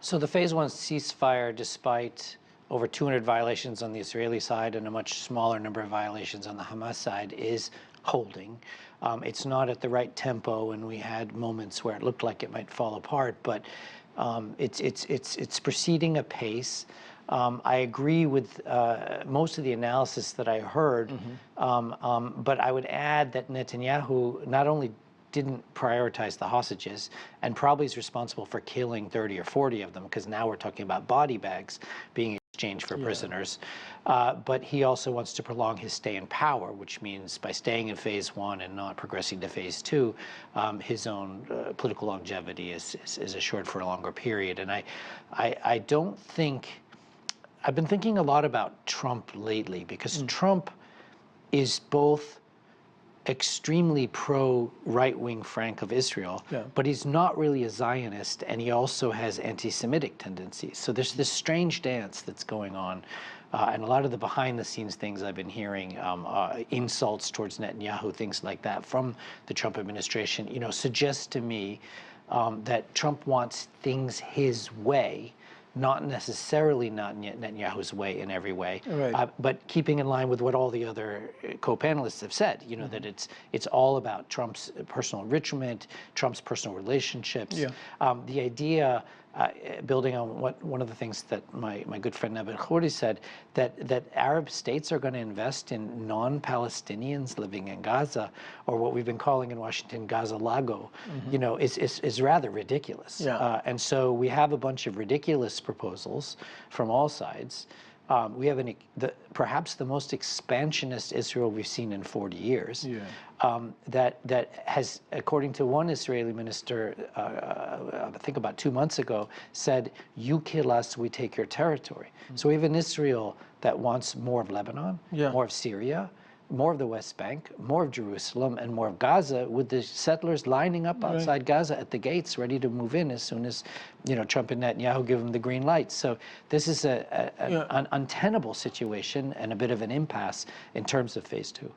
So the phase one ceasefire, despite over 200 violations on the Israeli side and a much smaller number of violations on the Hamas side, is holding. It's not at the right tempo, and we had moments where it looked like it might fall apart, but it's proceeding apace. I agree with most of the analysis that I heard, but I would add that Netanyahu not only didn't prioritize the hostages and probably is responsible for killing 30 or 40 of them, because now we're talking about body bags being exchanged for prisoners, but he also wants to prolong his stay in power, which means by staying in phase one and not progressing to phase two, his own political longevity is assured for a longer period. And I don't think, I've been thinking a lot about Trump lately, because Trump is both extremely pro-right-wing Frank of Israel, but he's not really a Zionist, and he also has anti-Semitic tendencies. So there's this strange dance that's going on, and a lot of the behind-the-scenes things I've been hearing, insults towards Netanyahu, things like that from the Trump administration, suggest to me that Trump wants things his way, not necessarily Netanyahu's way in every way, but keeping in line with what all the other co-panelists have said, that it's all about Trump's personal enrichment, Trump's personal relationships. The idea, building on one of the things that my good friend Nabil Khouri said, that Arab states are going to invest in non-Palestinians living in Gaza, or what we've been calling in Washington Gaza Lago, is rather ridiculous. And so we have a bunch of ridiculous proposals from all sides. We have perhaps the most expansionist Israel we've seen in 40 years. That has, according to one Israeli minister, I think about 2 months ago, said, "You kill us, we take your territory." So we have an Israel that wants more of Lebanon, more of Syria, more of the West Bank, more of Jerusalem, and more of Gaza, with the settlers lining up outside Gaza at the gates, ready to move in as soon as, Trump and Netanyahu give them the green light. So this is an untenable situation and a bit of an impasse in terms of phase two.